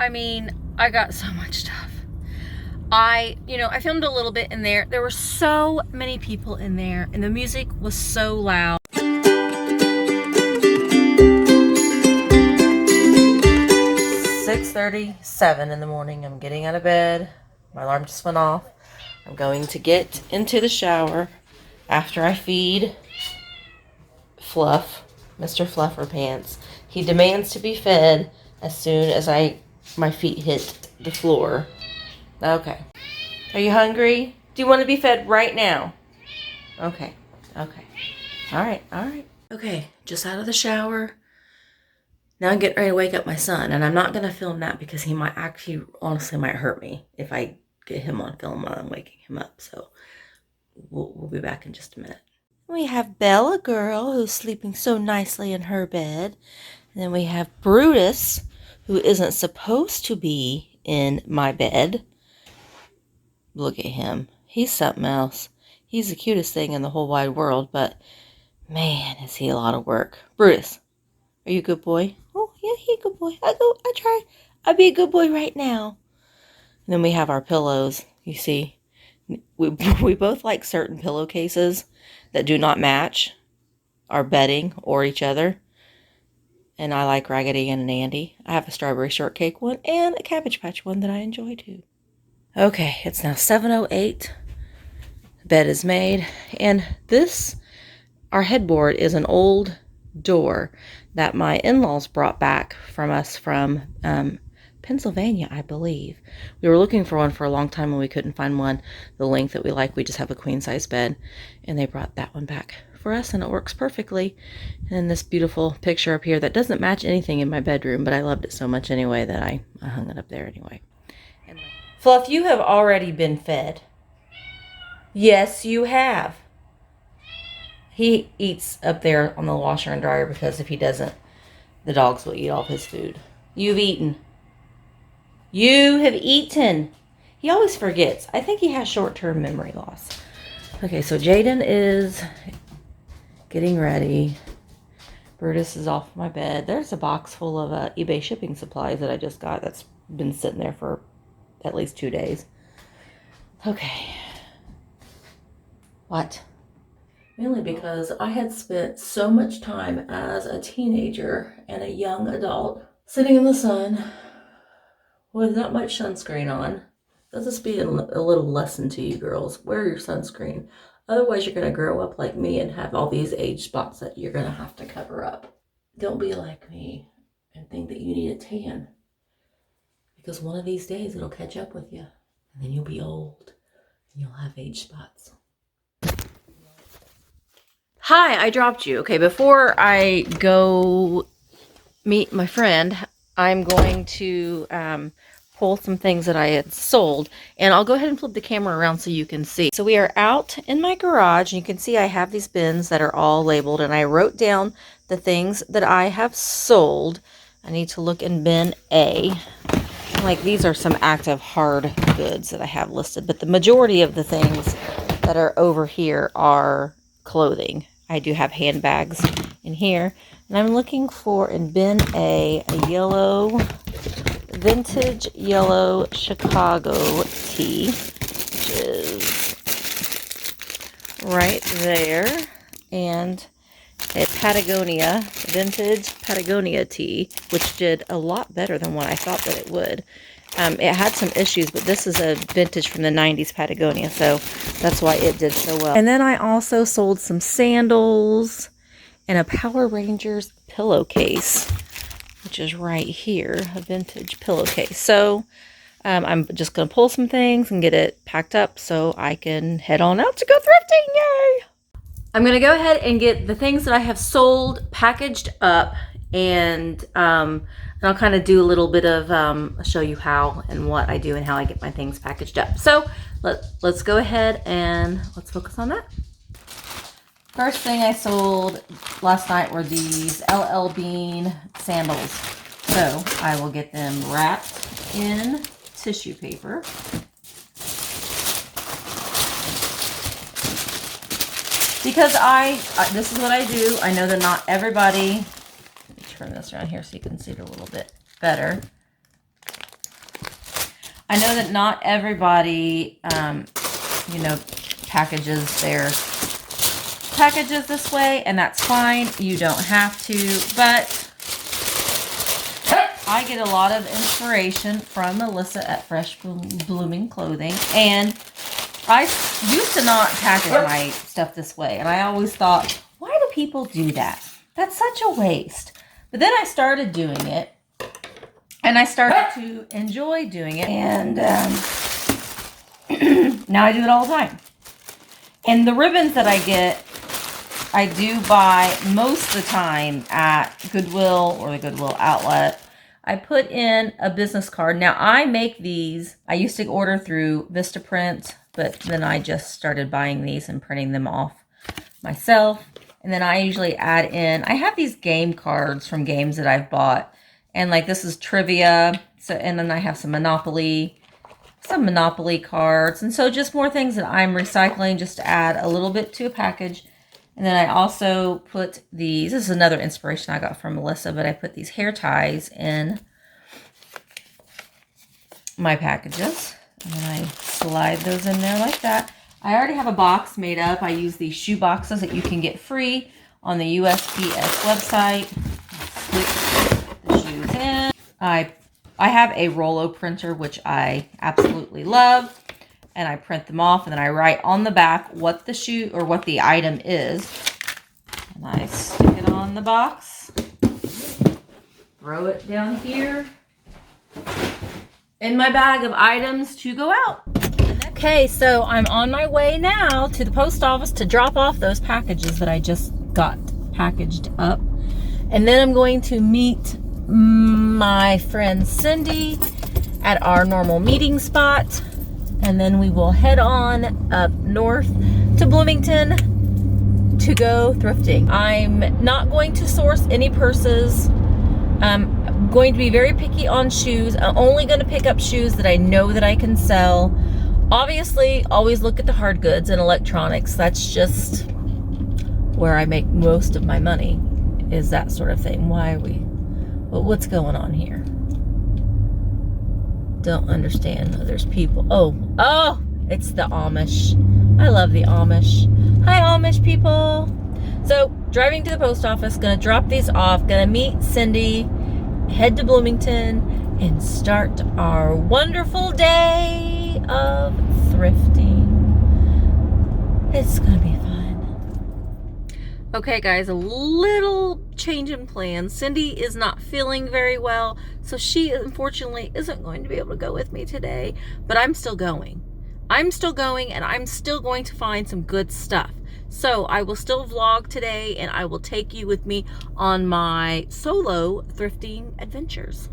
I mean, I got so much stuff. I filmed a little bit in there. There were so many people in there and the music was so loud. 6:37 in the morning. I'm getting out of bed. My alarm just went off. I'm going to get into the shower after I feed Fluff, Mr. Fluffer Pants. He demands to be fed as soon as my feet hit the floor. Okay. Are you hungry? Do you want to be fed right now? Okay. Okay. All right. All right. Okay. Just out of the shower. Now I'm getting ready to wake up my son, and I'm not going to film that because he might actually, honestly, might hurt me if I get him on film while I'm waking him up. So we'll be back in just a minute. We have Bella girl who's sleeping so nicely in her bed. And then we have Brutus, who isn't supposed to be in my bed. Look at him. He's something else. He's the cutest thing in the whole wide world, but man, is he a lot of work. Brutus, are you a good boy? Oh, yeah, he a good boy. I try. I'll be a good boy right now. And then we have our pillows. You see, we both like certain pillowcases that do not match our bedding or each other. And I like Raggedy Ann and Andy. I have a strawberry shortcake one and a Cabbage Patch one that I enjoy too. Okay, it's now 7:08. Bed is made. And our headboard is an old door that my in-laws brought back from us from Pennsylvania, I believe. We were looking for one for a long time and we couldn't find one the length that we like. We just have a queen-size bed. And they brought that one back for us and it works perfectly. And this beautiful picture up here that doesn't match anything in my bedroom, but I loved it so much anyway that I hung it up there anyway. And Fluff, you have already been fed. Yes, you have. He eats up there on the washer and dryer because if he doesn't, the dogs will eat all of his food. You've eaten. You have eaten. He always forgets. I think he has short-term memory loss. Okay, so Jaden is getting ready. Brutus is off my bed. There's a box full of eBay shipping supplies that I just got that's been sitting there for at least 2 days. Okay. What? Mainly because I had spent so much time as a teenager and a young adult sitting in the sun with not much sunscreen on. Let this be a little lesson to you girls. Wear your sunscreen. Otherwise, you're going to grow up like me and have all these age spots that you're going to have to cover up. Don't be like me and think that you need a tan. Because one of these days, it'll catch up with you. And then you'll be old. And you'll have age spots. Hi, I dropped you. Okay, before I go meet my friend, I'm going to pull some things that I had sold. And I'll go ahead and flip the camera around so you can see. So we are out in my garage. And you can see I have these bins that are all labeled. And I wrote down the things that I have sold. I need to look in bin A. Like these are some active hard goods that I have listed. But the majority of the things that are over here are clothing. I do have handbags in here. And I'm looking for, in bin A, yellow, vintage yellow Chicago tee, which is right there. And a Patagonia, vintage Patagonia tee, which did a lot better than what I thought that it would. It had some issues, but this is a vintage from the 90s Patagonia, so that's why it did so well. And then I also sold some sandals and a Power Rangers pillowcase, which is right here, a vintage pillowcase. So I'm just going to pull some things and get it packed up so I can head on out to go thrifting. Yay! I'm going to go ahead and get the things that I have sold packaged up, and I'll kind of do a little bit of show you how and what I do and how I get my things packaged up. So let's go ahead and let's focus on that. First thing I sold last night were these LL Bean sandals. So I will get them wrapped in tissue paper. Because this is what I do. I know that not everybody, let me turn this around here so you can see it a little bit better. I know that not everybody, you know, packages their packages this way, and that's fine. You don't have to, but I get a lot of inspiration from Melissa at Fresh Blooming Clothing, and I used to not package my stuff this way, and I always thought, why do people do that? That's such a waste. But then I started doing it, and I started to enjoy doing it, and now I do it all the time. And the ribbons that I get, I do buy most of the time at Goodwill or the Goodwill outlet. I put in a business card. Now, I make these. I used to order through Vistaprint, but then I just started buying these and printing them off myself. And then I usually add in, I have these game cards from games that I've bought. And like this is trivia. So, and then I have some Monopoly cards. And so just more things that I'm recycling just to add a little bit to a package. And then I also put these, this is another inspiration I got from Melissa, but I put these hair ties in my packages. And then I slide those in there like that. I already have a box made up. I use these shoe boxes that you can get free on the USPS website. Slip the shoes in. I have a Rollo printer, which I absolutely love. And I print them off, and then I write on the back what the shoe or what the item is. And I stick it on the box. Throw it down here in my bag of items to go out. Okay, so I'm on my way now to the post office to drop off those packages that I just got packaged up. And then I'm going to meet my friend Cindy at our normal meeting spot. And then we will head on up north to Bloomington to go thrifting. I'm not going to source any purses. I'm going to be very picky on shoes. I'm only going to pick up shoes that I know that I can sell. Obviously, always look at the hard goods and electronics. That's just where I make most of my money, is that sort of thing. Why are we? What's going on here? Don't understand. Oh, there's people. Oh, it's the Amish. I love the Amish. Hi, Amish people. So, driving to the post office, gonna drop these off, gonna meet Cindy, head to Bloomington, and start our wonderful day of thrifting. It's gonna be fun. Okay, guys, a little change in plans. Cindy is not feeling very well, so she unfortunately isn't going to be able to go with me today, but I'm still going. I'm still going, and I'm still going to find some good stuff. So I will still vlog today, and I will take you with me on my solo thrifting adventures.